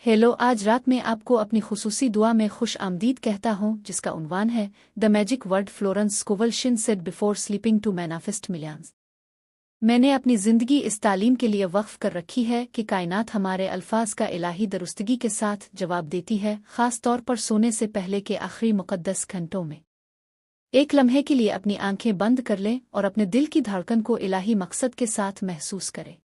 Hello, आज रात में आपको अपनी खुसूसी दुआ में खुश आमदीद कहता हूँ, जिसका उन्वान है the magic word Florence Scovel Shinn said before sleeping to manifest millions. मैंने अपनी ज़िंदगी इस तालीम के लिए वक्फ कर रखी है कि कायनात हमारे अल्फाज का इलाही दुरुस्तगी के साथ जवाब देती है, ख़ास तौर पर सोने से पहले के आखिरी मुक़द्दस घंटों में। एक लम्हे के लिए अपनी आंखें बंद कर लें और अपने दिल की धड़कन को इलाही मकसद के साथ महसूस करें।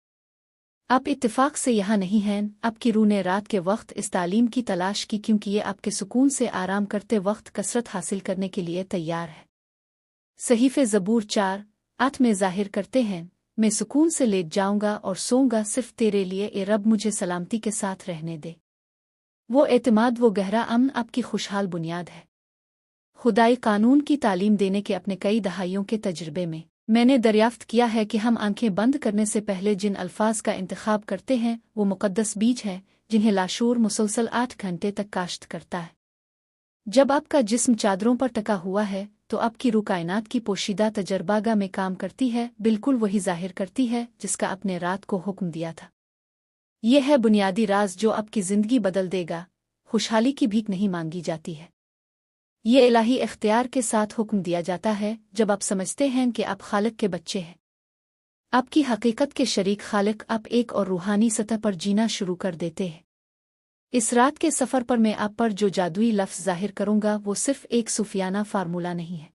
आप इत्तेफाक से यहाँ नहीं हैं। आपकी रूह ने रात के वक्त इस तालीम की तलाश की क्योंकि ये आपके सुकून से आराम करते वक्त कसरत हासिल करने के लिए तैयार है। सहीफ़े ज़बूर 4:8 में ज़ाहिर करते हैं, मैं सुकून से लेट जाऊंगा और सोऊंगा सिर्फ तेरे लिए, ए रब मुझे सलामती के साथ रहने दे। वो एतमाद, वो गहरा अमन आपकी खुशहाल बुनियाद है। खुदाई कानून की तालीम देने के अपने कई दहाइयों के तजुर्बे में मैंने दरियाफ्त किया है कि हम आंखें बंद करने से पहले जिन अल्फाज का इंतखाब करते हैं वो मुक़द्दस बीज है जिन्हें लाशूर मुसलसल 8 घंटे तक काश्त करता है। जब आपका जिस्म चादरों पर टका हुआ है तो आपकी रूह कायनात की पोशीदा तजर्बागाह में काम करती है, बिल्कुल वही ज़ाहिर करती है जिसका अपने रात को हुक्म दिया था। यह है बुनियादी राज जो आपकी ज़िंदगी बदल देगा। खुशहाली की भीख नहीं मांगी जाती है, ये इलाही इख्तियार के साथ हुक्म दिया जाता है जब आप समझते हैं कि आप खालिक के बच्चे हैं, आपकी हकीकत के शरीक खालिक। आप एक और रूहानी सतह पर जीना शुरू कर देते हैं। इस रात के सफ़र पर मैं आप पर जो जादुई लफ्ज़ ज़ाहिर करूंगा वो सिर्फ एक सूफियाना फार्मूला नहीं है,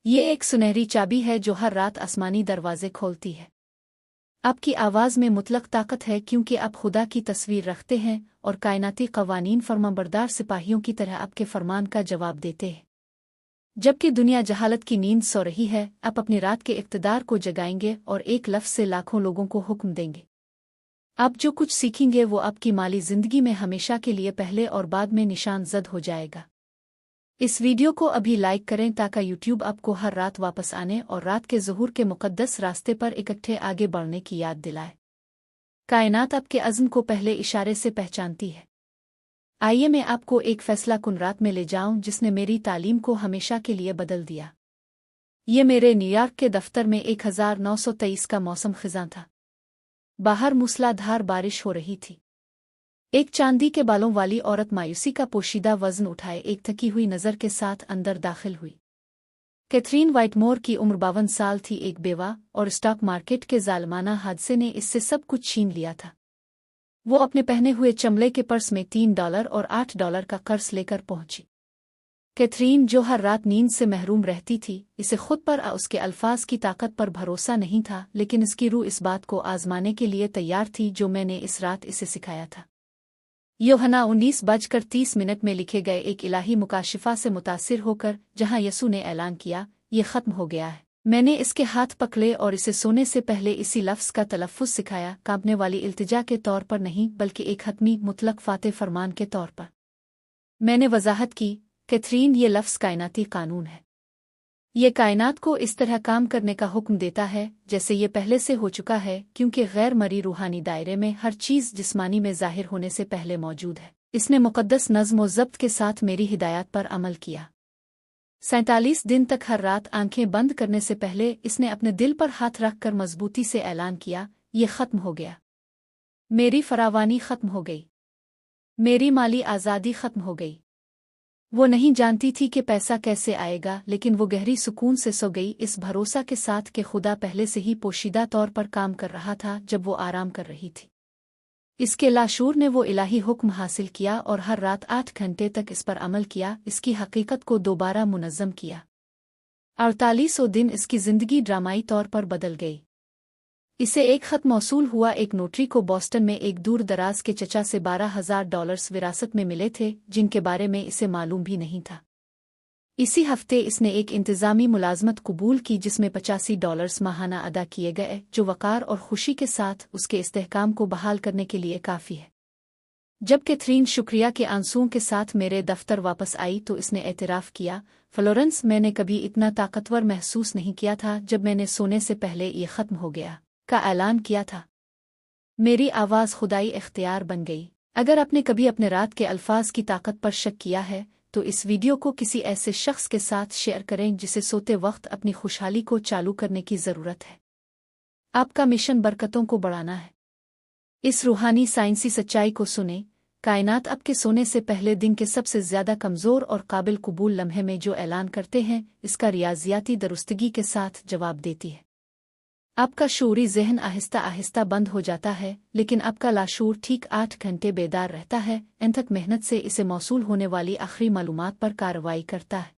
ये एक सुनहरी चाबी है जो हर रात आसमानी दरवाजे खोलती है। आपकी आवाज़ में मुतलक ताकत है क्योंकि आप खुदा की तस्वीर रखते हैं और कायनाती कवानीन फरमाबरदार सिपाहियों की तरह आपके फरमान का जवाब देते हैं। जबकि दुनिया जहालत की नींद सो रही है, आप अपनी रात के इक़्तिदार को जगाएंगे और एक लफ्ज़ से लाखों लोगों को हुक्म देंगे। आप जो कुछ सीखेंगे वो आपकी माली ज़िंदगी में हमेशा के लिए पहले और बाद में निशान ज़द हो जाएगा। इस वीडियो को अभी लाइक करें ताकि यूट्यूब आपको हर रात वापस आने और रात के ज़ुहूर के मुक़द्दस रास्ते पर इकट्ठे आगे बढ़ने की याद दिलाए। कायनात आपके अज़्म को पहले इशारे से पहचानती है। आइए मैं आपको एक फैसला कुन रात में ले जाऊं जिसने मेरी तालीम को हमेशा के लिए बदल दिया। ये मेरे न्यूयॉर्क के दफ्तर में 1923 का मौसम ख़िज़ां था। बाहर मूसलाधार बारिश हो रही थी। एक चांदी के बालों वाली औरत मायूसी का पोशीदा वज़न उठाए एक थकी हुई नज़र के साथ अंदर दाखिल हुई। कैथरीन वाइटमोर की उम्र 52 साल थी, एक बेवा, और स्टॉक मार्केट के जालमाना हादसे ने इससे सब कुछ छीन लिया था। वो अपने पहने हुए चमड़े के पर्स में $3 और $8 का कर्ज लेकर पहुंची। कैथरीन, जो हर रात नींद से महरूम रहती थी, इसे खुद पर उसके अल्फाज की ताकत पर भरोसा नहीं था, लेकिन इसकी रूह इस बात को आजमाने के लिए तैयार थी जो मैंने इस रात इसे सिखाया था। यूहन्ना 19:30 में लिखे गए एक इलाही मुकाशिफा से मुतासिर होकर, जहां यसू ने ऐलान किया, ये ख़त्म हो गया है। मैंने इसके हाथ पकड़े और इसे सोने से पहले इसी लफ्ज़ का तलफ़्फ़ुज़ सिखाया, कांपने वाली इल्तिजा के तौर पर नहीं बल्कि एक हतमी मुतलक फ़ाते फरमान के तौर पर। मैंने वजाहत की, कैथरीन, ये लफ्ज़ कायनाती कानून है। ये कायनात को इस तरह काम करने का हुक्म देता है जैसे ये पहले से हो चुका है, क्योंकि गैर मरी रूहानी दायरे में हर चीज़ जिस्मानी में ज़ाहिर होने से पहले मौजूद है। इसने मुक़द्दस नज़्म व ज़ब्त के साथ मेरी हिदायत पर अमल किया। 47 दिन तक हर रात आंखें बंद करने से पहले इसने अपने दिल पर हाथ रख कर मजबूती से ऐलान किया, ये ख़त्म हो गया। मेरी फरावानी ख़त्म हो गई, मेरी माली आज़ादी ख़त्म हो गई। वो नहीं जानती थी कि पैसा कैसे आएगा, लेकिन वो गहरी सुकून से सो गई, इस भरोसा के साथ कि खुदा पहले से ही पोशीदा तौर पर काम कर रहा था जब वो आराम कर रही थी। इसके लाशूर ने वो इलाही हुक्म हासिल किया और हर रात 8 घंटे तक इस पर अमल किया, इसकी हकीकत को दोबारा मुनज़्ज़म किया। 48 दिन इसकी ज़िंदगी ड्रामाई तौर पर बदल गई। इसे एक ख़त मौसूल हुआ। एक नोटरी को बॉस्टन में एक दूर दराज के चचा से $12,000 विरासत में मिले थे, जिनके बारे में इसे मालूम भी नहीं था। इसी हफ्ते इसने एक इंतज़ामी मुलाजमत कबूल की जिसमें $85 माहाना अदा किए गए, जो वक़ार और खुशी के साथ उसके इस्तेहकाम को बहाल करने के लिए काफ़ी है। जब कैथरीन शुक्रिया के आंसुओं के साथ मेरे दफ्तर वापस आई तो इसने एतराफ़ किया, फ्लोरेंस, मैंने कभी इतना ताकतवर महसूस नहीं किया था जब मैंने सोने से पहले ये ख़त्म हो गया का ऐलान किया था। मेरी आवाज़ खुदाई इख्तियार बन गई। अगर आपने कभी अपने रात के अल्फाज की ताकत पर शक किया है तो इस वीडियो को किसी ऐसे शख्स के साथ शेयर करें जिसे सोते वक्त अपनी खुशहाली को चालू करने की ज़रूरत है। आपका मिशन बरकतों को बढ़ाना है। इस रूहानी साइंसी सच्चाई को सुने, कायनात आपके सोने से पहले दिन के सबसे ज्यादा कमजोर और काबिल कबूल लम्हे में जो ऐलान करते हैं, इसका रियाजियाती दुरुस्तगी के साथ जवाब देती है। आपका शूरी जहन आहिस्ता आहिस्ता बंद हो जाता है, लेकिन आपका लाशूर ठीक 8 घंटे बेदार रहता है, अनथक मेहनत से इसे मौसूल होने वाली आखिरी मालूमात पर कार्रवाई करता है।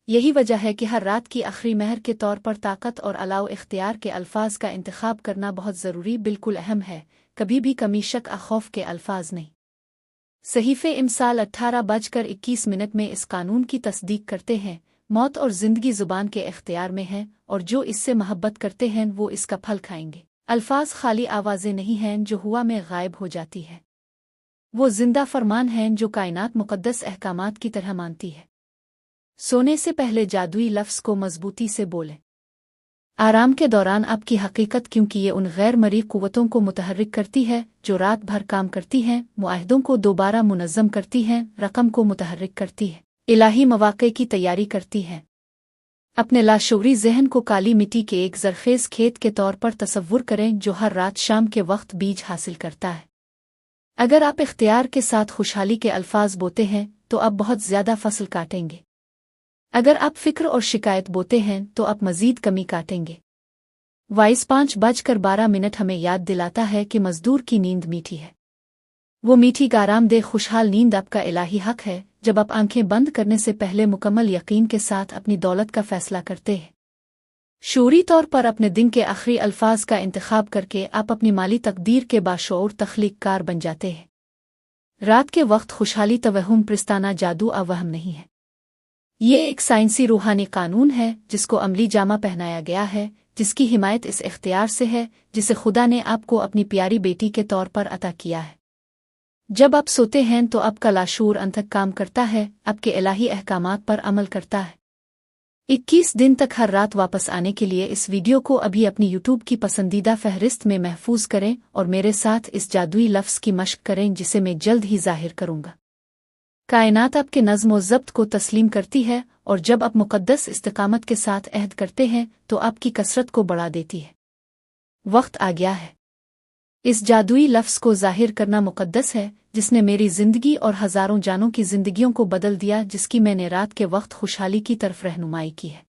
यही वजह है कि हर रात की आखिरी महर के तौर पर ताकत और अलाउ इख्तियार के अल्फाज का इंतखाब करना बहुत ज़रूरी, बिल्कुल अहम है। कभी भी कमी शक खौफ के अल्फाज नहीं। सहीफ़े इमसाल 18:21 में इस कानून की तस्दीक करते हैं, मौत और ज़िंदगी ज़ुबान के इख्तियार में है, और जो इससे मोहब्बत करते हैं वो इसका फल खाएंगे। अल्फाज खाली आवाज़ें नहीं हैं जो हुआ में गायब हो जाती है, वो जिंदा फरमान हैं जो कायनात मुक़द्दस अहकामात की तरह मानती है। सोने से पहले जादुई लफ्ज़ को मजबूती से बोलें। आराम के दौरान आपकी हकीकत, क्योंकि ये उन गैर मरी क़ुव्वतों को मुतहर्रिक करती है जो रात भर काम करती हैं, मुआहदों को दोबारा मुनज़्ज़म करती हैं, रकम को मुतहर्रिक करती है, इलाही मवाक़े की तैयारी करती हैं। अपने लाशूरी जहन को काली मिट्टी के एक ज़रख़ेज़ खेत के तौर पर तसव्वुर करें जो हर रात शाम के वक्त बीज हासिल करता है। अगर आप इख्तियार के साथ खुशहाली के अल्फाज बोते हैं तो आप बहुत ज़्यादा फसल काटेंगे। अगर आप फ़िक्र और शिकायत बोते हैं तो आप मज़ीद कमी काटेंगे। वाइस 5:12 हमें याद दिलाता है कि मज़दूर की नींद मीठी है। वो मीठी आरामदेह खुशहाल नींद आपका इलाही हक है, जब आप आंखें बंद करने से पहले मुकम्मल यकीन के साथ अपनी दौलत का फैसला करते हैं। शूरी तौर पर अपने दिन के आखिरी अल्फाज का इंतखाब करके आप अपनी माली तकदीर के बाशऊर तख्लीक़कार बन जाते हैं। रात के वक्त खुशहाली तवहुम प्रस्ताना जादू अवहम नहीं है। ये एक साइंसी रूहानी कानून है जिसको अमली जामा पहनाया गया है, जिसकी हिमायत इस इख्तियार से है जिसे खुदा ने आपको अपनी प्यारी बेटी के तौर पर अता किया है। जब आप सोते हैं तो आपका लाशूर अंतक काम करता है, आपके इलाही अहकामात पर अमल करता है। 21 दिन तक हर रात वापस आने के लिए इस वीडियो को अभी अपनी यूट्यूब की पसंदीदा फहरिस्त में महफूज करें और मेरे साथ इस जादुई लफ्ज़ की मशक करें जिसे मैं जल्द ही जाहिर करूंगा। कायनात आपके नज़्म व ज़ब्त को तस्लीम करती है, और जब आप मुक़द्दस इस्तिकामत के साथ अहद करते हैं तो आपकी कसरत को बढ़ा देती है। वक्त आ गया है। इस जादुई लफ्ज़ को ज़ाहिर करना मुक़द्दस है, जिसने मेरी ज़िंदगी और हज़ारों जानों की ज़िंदगियों को बदल दिया, जिसकी मैंने रात के वक्त खुशहाली की तरफ रहनुमाई की है।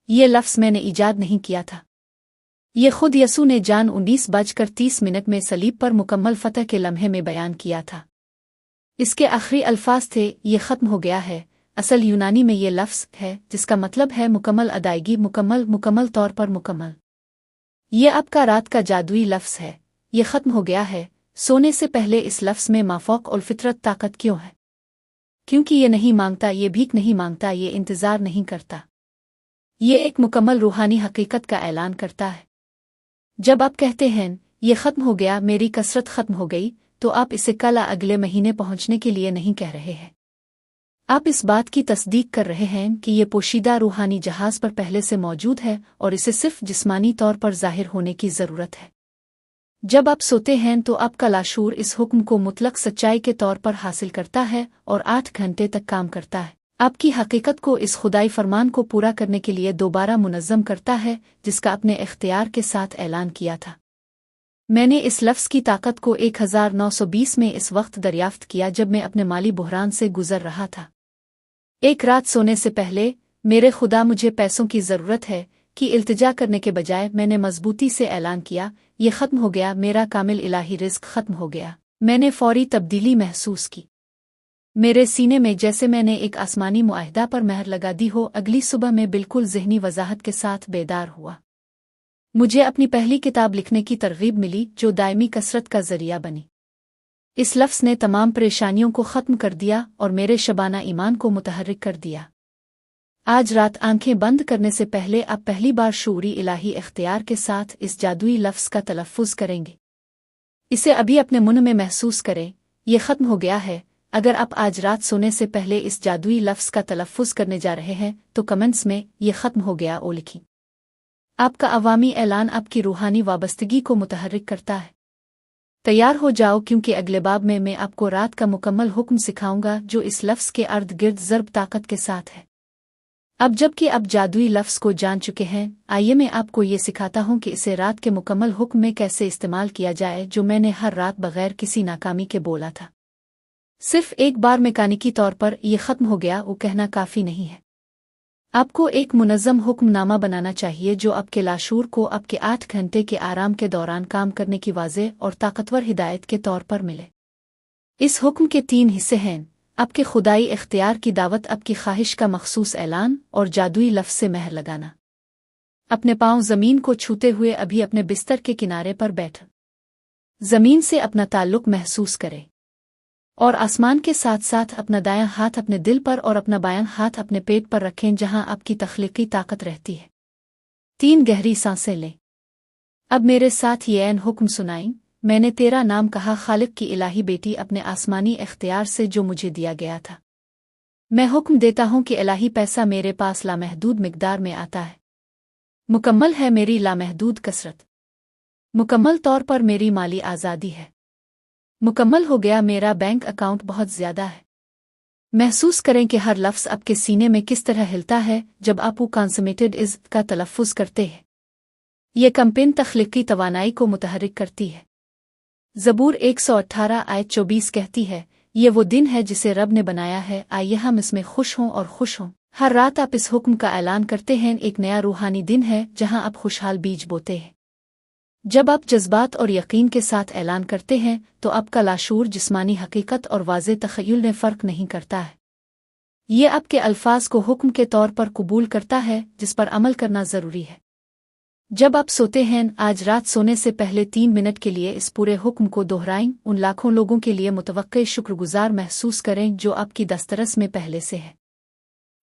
ये लफ्ज़ मैंने ईजाद नहीं किया था। ये खुद यसू ने जान 19:30 में सलीब पर मुकम्मल फ़तह के लम्हे में बयान किया था। इसके आखिरी अल्फाज थे, ये ख़त्म हो गया है। असल यूनानी में ये लफ्ज़ है जिसका मतलब है मुकम्मल अदायगी, मुकम्मल तौर पर मुकम्मल। ये आपका रात का जादुई लफ्ज़ है। ये ख़त्म हो गया है। सोने से पहले इस लफ्ज़ में माफ़ौक़ उल फ़ितरत ताकत क्यों है? क्योंकि ये नहीं मांगता, ये भीख नहीं मांगता, ये इंतज़ार नहीं करता। ये एक मुकम्मल रूहानी हकीकत का ऐलान करता है। जब आप कहते हैं ये ख़त्म हो गया, मेरी कसरत ख़त्म हो गई, तो आप इसे कल अगले महीने पहुंचने के लिए नहीं कह रहे हैं। आप इस बात की तस्दीक कर रहे हैं कि ये पोशीदा रूहानी जहाज़ पर पहले से मौजूद है और इसे सिर्फ जिस्मानी तौर पर ज़ाहिर होने की ज़रूरत है। जब आप सोते हैं तो आपका लाशूर इस हुक्म को मुतलक सच्चाई के तौर पर हासिल करता है और 8 घंटे तक काम करता है। आपकी हकीकत को इस खुदाई फरमान को पूरा करने के लिए दोबारा मुनज़्ज़म करता है जिसका अपने इख्तियार के साथ ऐलान किया था। मैंने इस लफ्ज़ की ताकत को 1920 में इस वक्त दरियाफ्त किया जब मैं अपने माली बुहरान से गुजर रहा था। एक रात सोने से पहले, मेरे खुदा मुझे पैसों की ज़रूरत है कि इल्तिजा करने के बजाय मैंने मजबूती से ऐलान किया, ये ख़त्म हो गया, मेरा कामिल इलाही रिज़्क़ ख़त्म हो गया। मैंने फौरी तब्दीली महसूस की। मेरे सीने में जैसे मैंने एक आसमानी मुआहदा पर महर लगा दी हो। अगली सुबह में बिल्कुल ज़हनी वजाहत के साथ बेदार हुआ। मुझे अपनी पहली किताब लिखने की तरगीब मिली जो दायमी कसरत का ज़रिया बनी। इस लफ्ज़ ने तमाम परेशानियों को ख़त्म कर दिया और मेरे शबाना ईमान को मुतहर्रिक कर दिया। आज रात आंखें बंद करने से पहले आप पहली बार शूरी इलाही इख्तियार के साथ इस जादुई लफ्ज़ का तलफ़्फ़ुज़ करेंगे। इसे अभी अपने मुंह में महसूस करें, ये ख़त्म हो गया है। अगर आप आज रात सोने से पहले इस जादुई लफ्ज़ का तलफ़्फ़ुज़ करने जा रहे हैं तो कमेंट्स में ये ख़त्म हो गया ओ लिखें। आपका अवामी ऐलान आपकी रूहानी वाबस्तगी को मुतहर्रिक करता है। तैयार हो जाओ, क्योंकि अगले बाब में मैं आपको रात का मुकम्मल हुक्म सिखाऊंगा जो इस लफ्ज़ के अर्द गिर्द ज़र्ब ताकत के साथ है। अब जबकि आप जादुई लफ्ज़ को जान चुके हैं, आइए मैं आपको ये सिखाता हूँ कि इसे रात के मुकम्मल हुक्म में कैसे इस्तेमाल किया जाए जो मैंने हर रात बग़ैर किसी नाकामी के बोला था। सिर्फ एक बार मैकेनिकी तौर पर यह ख़त्म हो गया वो कहना काफ़ी नहीं है। आपको एक मुनज़्ज़म हुक्मनामा बनाना चाहिए जो आपके लाशूर को आपके 8 घंटे के आराम के दौरान काम करने की वाज़ेह और ताकतवर हिदायत के तौर पर मिले। इस हुक्म के 3 हिस्से हैं: आपके खुदाई इख्तियार की दावत, आपकी ख्वाहिश का मखसूस ऐलान और जादुई लफ्ज़ से महर लगाना। अपने पाँव ज़मीन को छूते हुए अभी अपने बिस्तर के किनारे पर बैठ ज़मीन से अपना ताल्लुक़ महसूस करें और आसमान के साथ साथ अपना दायां हाथ अपने दिल पर और अपना बायां हाथ अपने पेट पर रखें जहां आपकी तख्लीकी ताकत रहती है। 3 गहरी सांसें लें। अब मेरे साथ ये ऐन हुक्म सुनाई। मैंने तेरा नाम कहा, खालिक की इलाही बेटी, अपने आसमानी इख्तियार से जो मुझे दिया गया था। मैं हुक्म देता हूं कि इलाही पैसा मेरे पास लामहदूद मिकदार में आता है। मुकम्मल है मेरी लामहदूद कसरत। मुकम्मल तौर पर मेरी माली आज़ादी है। मुकम्मल हो गया मेरा बैंक अकाउंट, बहुत ज़्यादा है। महसूस करें कि हर लफ्ज़ आपके सीने में किस तरह हिलता है जब आप वो कॉन्समेटेड इज़ का तलफ़्फ़ुज़ करते हैं। ये कैंपेन तख्लीकी तवानाई को मुतहर्रिक करती है। ज़बूर 118 आयत 24 कहती है, ये वो दिन है जिसे रब ने बनाया है, आइए हम इसमें खुश हों और खुश हों। हर रात आप इस हुक्म का ऐलान करते हैं। एक नया रूहानी दिन है जहां आप खुशहाल बीज बोते हैं। जब आप जज्बात और यकीन के साथ ऐलान करते हैं तो आपका लाशूर जिस्मानी हकीकत और वाज़े तख़य्युल में फ़र्क नहीं करता है। ये आपके अल्फाज को हुक्म के तौर पर कबूल करता है जिस पर अमल करना ज़रूरी है। जब आप सोते हैं, आज रात सोने से पहले 3 मिनट के लिए इस पूरे हुक्म को दोहराएं। उन लाखों लोगों के लिए मुतवक्के शुक्रगुजार महसूस करें जो आपकी दस्तरस में पहले से है।